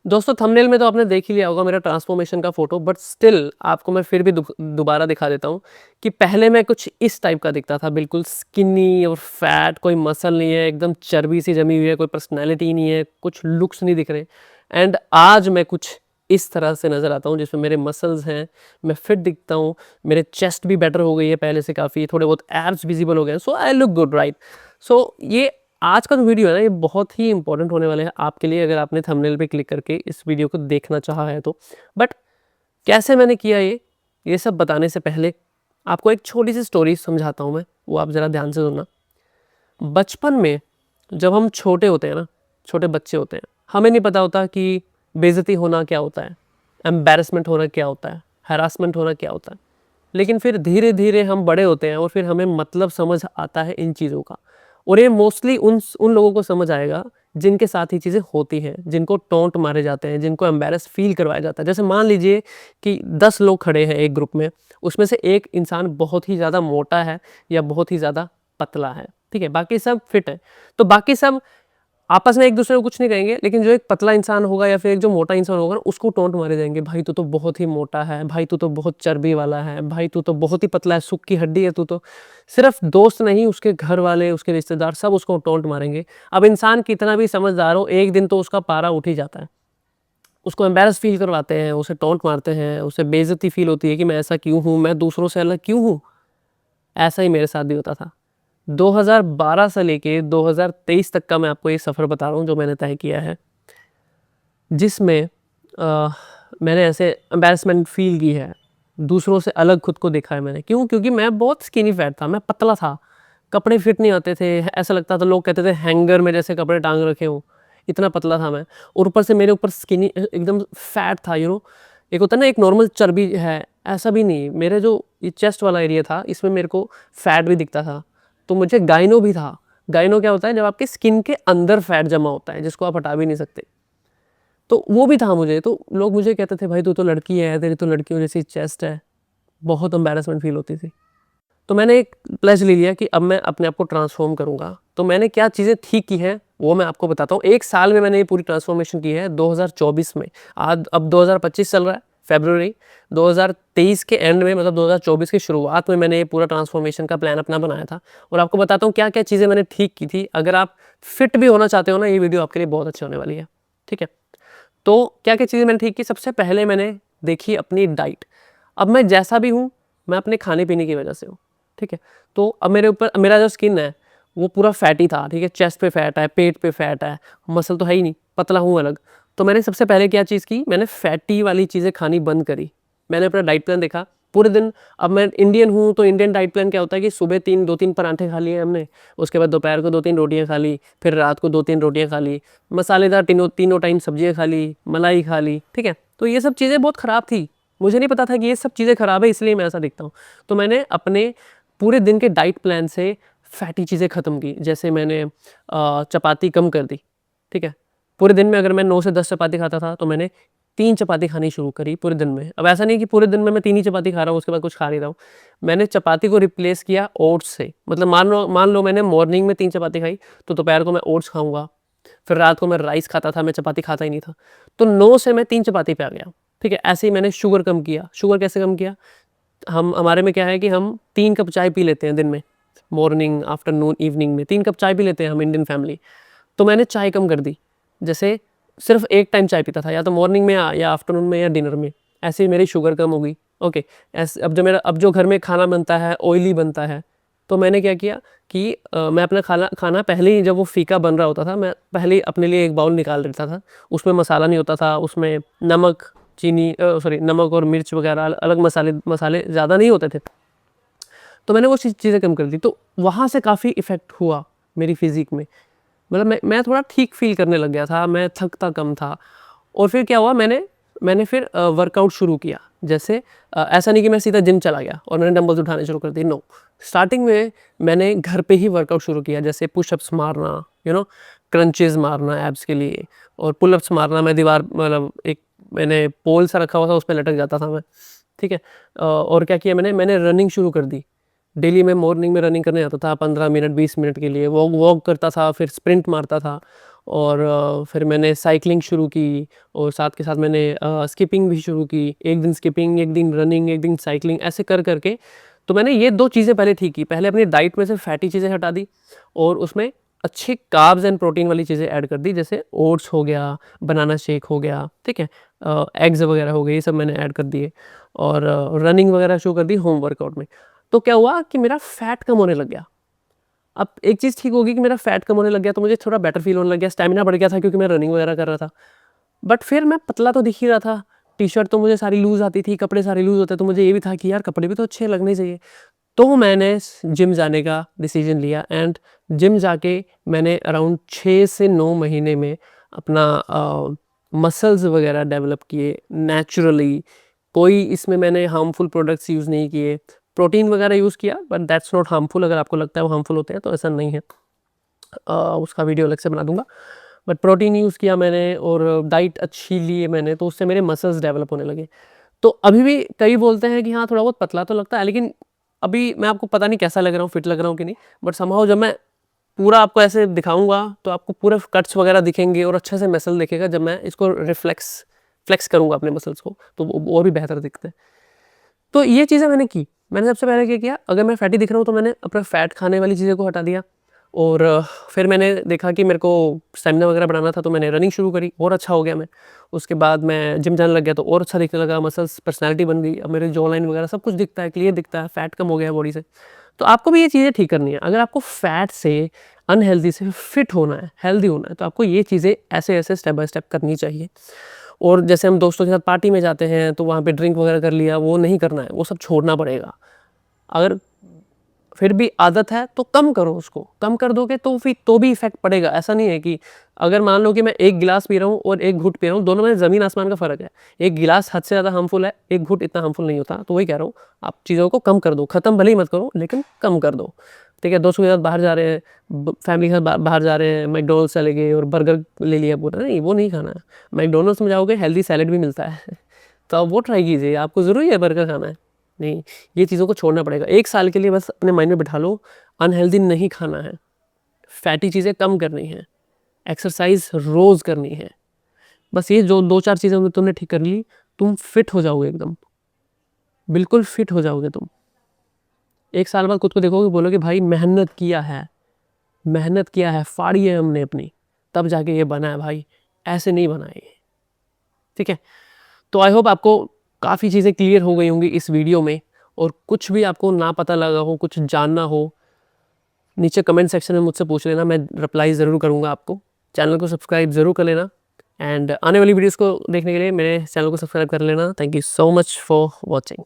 दोस्तों थंबनेल में तो आपने देख ही लिया होगा मेरा ट्रांसफॉर्मेशन का फ़ोटो, बट स्टिल आपको मैं फिर भी दोबारा दिखा देता हूँ कि पहले मैं कुछ इस टाइप का दिखता था, बिल्कुल स्किनी और फैट, कोई मसल नहीं है, एकदम चर्बी सी जमी हुई है, कोई पर्सनैलिटी नहीं है, कुछ लुक्स नहीं दिख रहे। एंड आज मैं कुछ इस तरह से नज़र आता हूँ जिसमें मेरे मसल्स हैं, मैं फिट दिखता हूँ, मेरे चेस्ट भी बेटर हो गई है पहले से काफ़ी, थोड़े बहुत एब्स विजिबल हो गए हैं, सो आई लुक गुड, राइट? सो ये आज का जो वीडियो है ना, ये बहुत ही इंपॉर्टेंट होने वाले हैं आपके लिए, अगर आपने थंबनेल पे क्लिक करके इस वीडियो को देखना चाहा है तो। बट कैसे मैंने किया ये सब बताने से पहले आपको एक छोटी सी स्टोरी समझाता हूँ मैं, वो आप ज़रा ध्यान से सुनना। बचपन में जब हम छोटे होते हैं ना, छोटे बच्चे होते हैं, हमें नहीं पता होता कि बेइज्जती होना क्या होता है, एम्बैरेसमेंट होना क्या होता है, हैरासमेंट होना क्या होता है। लेकिन फिर धीरे धीरे हम बड़े होते हैं और फिर हमें मतलब समझ आता है इन चीज़ों का। और ये मोस्टली उन लोगों को समझ आएगा जिनके साथ ही चीज़ें होती हैं, जिनको टोंट मारे जाते हैं, जिनको एम्बैरेस फील करवाया जाता है। जैसे मान लीजिए कि 10 लोग खड़े हैं एक ग्रुप में, उसमें से एक इंसान बहुत ही ज़्यादा मोटा है या बहुत ही ज़्यादा पतला है, ठीक है? बाकी सब फिट है। तो बाकी सब आपस में एक दूसरे को कुछ नहीं कहेंगे, लेकिन जो एक पतला इंसान होगा या फिर एक जो मोटा इंसान होगा ना, उसको टोंट मारे जाएंगे, भाई तू तो बहुत ही मोटा है, भाई तू तो बहुत चर्बी वाला है, भाई तू तो बहुत ही पतला है, सुख की हड्डी है तू तो। सिर्फ दोस्त नहीं, उसके घर वाले, उसके रिश्तेदार सब उसको टोंट मारेंगे। अब इंसान कितना भी समझदार हो, एक दिन तो उसका पारा उठ ही जाता है। उसको एम्बैरस फील करवाते हैं, उसे टोंट मारते हैं, उसे बेइज्जती फील होती है कि मैं ऐसा क्यों हूँ, मैं दूसरों से अलग क्यों हूँ। ऐसा ही मेरे साथ भी होता था। 2012 से लेके 2023 तक का मैं आपको ये सफ़र बता रहा हूँ जो मैंने तय किया है, जिसमें मैंने ऐसे एम्बैरेसमेंट फ़ील की है, दूसरों से अलग खुद को देखा है मैंने। क्यों? क्योंकि मैं बहुत स्किनी फैट था, मैं पतला था, कपड़े फिट नहीं होते थे, ऐसा लगता था, लोग कहते थे हैंगर में जैसे कपड़े टांग रखे हों, इतना पतला था मैं। और ऊपर से मेरे ऊपर स्किनी एकदम फैट था, एक होता है ना एक नॉर्मल चर्बी है, ऐसा भी नहीं। मेरे जो ये चेस्ट वाला एरिया था, इसमें मेरे को फैट भी दिखता था, तो मुझे गाइनो भी था। गाइनो क्या होता है? जब आपके स्किन के अंदर फैट जमा होता है, जिसको आप हटा भी नहीं सकते। तो वो भी था मुझे, तो लोग मुझे कहते थे भाई तू तो लड़की है, तेरी तो लड़कियों जैसी चेस्ट है। बहुत एम्बैरेसमेंट फील होती थी। तो मैंने एक प्लेज़ ले लिया कि अब मैं अपने आप को ट्रांसफ़ॉर्म करूँगा। तो मैंने क्या चीज़ें ठीक की हैं, वो मैं आपको बताता हूँ। 1 साल में मैंने ये पूरी ट्रांसफ़ॉर्मेशन की है 2024 में। आज अब 2025 चल रहा है, फ़रवरी 2023 के एंड में, मतलब 2024 की शुरुआत में मैंने ये पूरा ट्रांसफ़ॉर्मेशन का प्लान अपना बनाया था। और आपको बताता हूँ क्या-क्या चीज़ें मैंने ठीक की थी। अगर आप फिट भी होना चाहते हो ना, ये वीडियो आपके लिए बहुत अच्छी होने वाली है। ठीक है? तो क्या-क्या चीज़ें मैंने ठीक की? सबसे पहले मैंने देखी अपनी डाइट। अब मैं जैसा भी हूँ, मैं अपने खाने-पीने की वजह से हूँ, ठीक है? तो अब मेरे ऊपर मेरा जो स्किन है, वो पूरा फैटी था, ठीक है? चेस्ट पे फैट है, पेट पे फैट है, मसल तो है ही नहीं, पतला हूँ अलग। तो मैंने सबसे पहले क्या चीज़ की, मैंने फैटी वाली चीज़ें खानी बंद करी। मैंने अपना डाइट प्लान देखा, पूरे दिन। अब मैं इंडियन हूँ, तो इंडियन डाइट प्लान क्या होता है कि सुबह 2-3 पराठे खा लिए हमने, उसके बाद दोपहर को 2-3 रोटियाँ खा ली, फिर रात को 2-3 रोटियाँ खा ली, मसालेदार तीनों टाइम सब्जियाँ खा ली, मलाई खा ली, ठीक है? तो ये सब चीज़ें बहुत ख़राब थी। मुझे नहीं पता था कि ये सब चीज़ें ख़राब है, इसलिए मैं ऐसा दिखता हूँ। तो मैंने अपने पूरे दिन के डाइट प्लान से फैटी चीज़ें ख़त्म की। जैसे मैंने चपाती कम कर दी, ठीक है? पूरे दिन में अगर मैं 9 से 10 चपाती खाता था, तो मैंने 3 चपाती खानी शुरू करी पूरे दिन में। अब ऐसा नहीं कि पूरे दिन में मैं 3 ही चपाती खा रहा हूँ, उसके बाद कुछ खा नहीं रहा हूँ। मैंने चपाती को रिप्लेस किया ओट्स से। मतलब मान लो मैंने मॉर्निंग में 3 चपाती खाई, तो दोपहर को मैं ओट्स खाऊँगा, फिर रात को मैं राइस खाता था, मैं चपाती खाता ही नहीं था। तो 9 से मैं 3 चपाती पे आ गया, ठीक है? ऐसे ही मैंने शुगर कम किया। शुगर कैसे कम किया? हमारे में क्या है कि हम 3 कप चाय पी लेते हैं दिन में, मॉर्निंग, आफ्टरनून, इवनिंग में 3 कप चाय पी लेते हैं हम इंडियन फैमिली। तो मैंने चाय कम कर दी। जैसे सिर्फ़ एक टाइम चाय पीता था, या तो मॉर्निंग में या आफ्टरनून में या डिनर में। ऐसे ही मेरी शुगर कम हो गई। ओके, ऐसे अब जो घर में खाना बनता है, ऑयली बनता है, तो मैंने क्या किया कि मैं अपना खाना पहले ही, जब वो फीका बन रहा होता था, मैं पहले ही अपने लिए एक बाउल निकाल लेता था। उसमें मसाला नहीं होता था, उसमें नमक और मिर्च वगैरह अलग मसाले मसाले ज़्यादा नहीं होते थे। तो मैंने वो चीज़ें कम कर दी, तो वहाँ से काफ़ी इफ़ेक्ट हुआ मेरी फ़िज़ीक में। मतलब मैं थोड़ा ठीक फ़ील करने लग गया था, मैं थकता कम था। और फिर क्या हुआ, मैंने फिर वर्कआउट शुरू किया। जैसे ऐसा नहीं कि मैं सीधा जिम चला गया और मैंने डंबल्स उठाने शुरू कर दिए, नो। स्टार्टिंग में मैंने घर पे ही वर्कआउट शुरू किया, जैसे पुशअप्स मारना, क्रंचेज़ मारना एब्स के लिए, और पुलअप्स मारना। मैं दीवार, मतलब एक मैंने पोल सा रखा हुआ था, उस पे लटक जाता था मैं, ठीक है? और क्या किया मैंने रनिंग शुरू कर दी। डेली मैं मॉर्निंग में रनिंग करने जाता था, 15 मिनट 20 मिनट के लिए वॉक वॉक करता था, फिर स्प्रिंट मारता था। और फिर मैंने साइक्लिंग शुरू की और साथ के साथ मैंने स्किपिंग भी शुरू की। एक दिन स्किपिंग, एक दिन रनिंग, एक दिन साइक्लिंग, ऐसे कर के तो मैंने ये 2 चीज़ें पहले ठीक की। पहले अपनी डाइट में से फैटी चीज़ें हटा दी और उसमें अच्छे कार्ब्स एंड प्रोटीन वाली चीज़ें ऐड कर दी, जैसे ओट्स हो गया, बनाना शेक हो गया, ठीक है? एग्स वगैरह हो गए, ये सब मैंने ऐड कर दिए और रनिंग वगैरह शुरू कर दी होम वर्कआउट में। तो क्या हुआ कि मेरा फैट कम होने लग गया। अब एक चीज़ ठीक होगी कि मेरा फैट कम होने लग गया तो मुझे थोड़ा बेटर फ़ील होने लग गया, स्टैमिना बढ़ गया था क्योंकि मैं रनिंग वगैरह कर रहा था। बट फिर मैं पतला तो दिख ही रहा था, टी-शर्ट तो मुझे सारी लूज़ आती थी, कपड़े सारे लूज़ होते, तो मुझे ये भी था कि यार कपड़े भी तो अच्छे लगने चाहिए। तो मैंने जिम जाने का डिसीजन लिया एंड जिम जाके मैंने अराउंड 6 से 9 महीने में अपना मसल्स वगैरह डेवलप किए नेचुरली। कोई इसमें मैंने हार्मफुल प्रोडक्ट्स यूज़ नहीं किए। प्रोटीन वगैरह यूज़ किया बट दैट्स नॉट हार्मफुल। अगर आपको लगता है वो हार्मफुल होते हैं तो ऐसा नहीं है। उसका वीडियो अलग से बना दूंगा। बट प्रोटीन यूज़ किया मैंने और डाइट अच्छी ली है मैंने, तो उससे मेरे मसल्स डेवलप होने लगे। तो अभी भी कई बोलते हैं कि हाँ थोड़ा बहुत पतला तो लगता है, लेकिन अभी मैं आपको पता नहीं कैसा लग रहा हूँ, फिट लग रहा हूँ कि नहीं, बट समहाउ जब मैं पूरा आपको ऐसे दिखाऊंगा तो आपको पूरे कट्स वगैरह दिखेंगे और अच्छे से मसल दिखेगा। जब मैं इसको फ्लेक्स करूंगा अपने मसल्स को तो वो और भी बेहतर दिखते हैं। तो ये चीज़ें मैंने की। मैंने सबसे पहले क्या किया, अगर मैं फैटी दिख रहा हूँ तो मैंने अपना फैट खाने वाली चीज़ें को हटा दिया और फिर मैंने देखा कि मेरे को स्टेमिना वगैरह बढ़ाना था तो मैंने रनिंग शुरू करी, और अच्छा हो गया मैं। उसके बाद मैं जिम जाने लग गया तो और अच्छा दिखने लगा, मसल्स, पर्सनैलिटी बन गई, अब मेरे जॉ लाइन वगैरह सब कुछ दिखता है, क्लियर दिखता है, फैट कम हो गया है बॉडी से। तो आपको भी ये चीज़ें ठीक करनी है। अगर आपको फैट से, अनहेल्दी से फिट होना है, हेल्दी होना है, तो आपको ये चीज़ें ऐसे-ऐसे स्टेप बाय स्टेप करनी चाहिए। और जैसे हम दोस्तों के साथ पार्टी में जाते हैं तो वहाँ पे ड्रिंक वगैरह कर लिया, वो नहीं करना है, वो सब छोड़ना पड़ेगा। अगर फिर भी आदत है तो कम करो उसको, कम कर दोगे तो फिर तो भी इफ़ेक्ट पड़ेगा। ऐसा नहीं है कि अगर मान लो कि मैं 1 गिलास पी रहा हूँ और 1 घूँट पी रहा हूँ, दोनों में ज़मीन आसमान का फ़र्क है। 1 गिलास हद से ज़्यादा हार्मफुल है, 1 घूँट इतना हार्मफुल नहीं होता। तो वही कह रहा हूँ, आप चीज़ों को कम कर दो, ख़त्म भले ही मत करो लेकिन कम कर दो। ठीक है, दोस्तों के साथ बाहर जा रहे हैं, फैमिली के साथ बाहर जा रहे हैं, मैकडॉनल्ड्स चले गए और बर्गर ले लिया पूरा, नहीं वो नहीं खाना है। मैकडॉनल्ड्स में जाओगे हेल्दी सैलेड भी मिलता है तो आप वो ट्राई कीजिए। आपको ज़रूरी है बर्गर खाना है? नहीं, ये चीज़ों को छोड़ना पड़ेगा। 1 साल के लिए बस अपने माइंड में बिठा लो, अनहेल्दी नहीं खाना है, फैटी चीज़ें कम करनी है, एक्सरसाइज़ रोज़ करनी है। बस ये जो 2-4 चीज़ें तुमने ठीक कर ली, तुम फिट हो जाओगे एकदम, बिल्कुल फिट हो जाओगे तुम। 1 साल बाद खुद को देखोगे, बोलोगे भाई मेहनत किया है, फाड़ी है हमने अपनी, तब जाके ये बना है भाई, ऐसे नहीं बना है ये। ठीक है? तो आई होप आपको काफ़ी चीज़ें क्लियर हो गई होंगी इस वीडियो में, और कुछ भी आपको ना पता लगा हो, कुछ जानना हो, नीचे कमेंट सेक्शन में मुझसे पूछ लेना, मैं रिप्लाई ज़रूर करूँगा आपको। चैनल को सब्सक्राइब ज़रूर कर लेना एंड आने वाली वीडियोज़ को देखने के लिए मेरे चैनल को सब्सक्राइब कर लेना। Thank you so much for watching.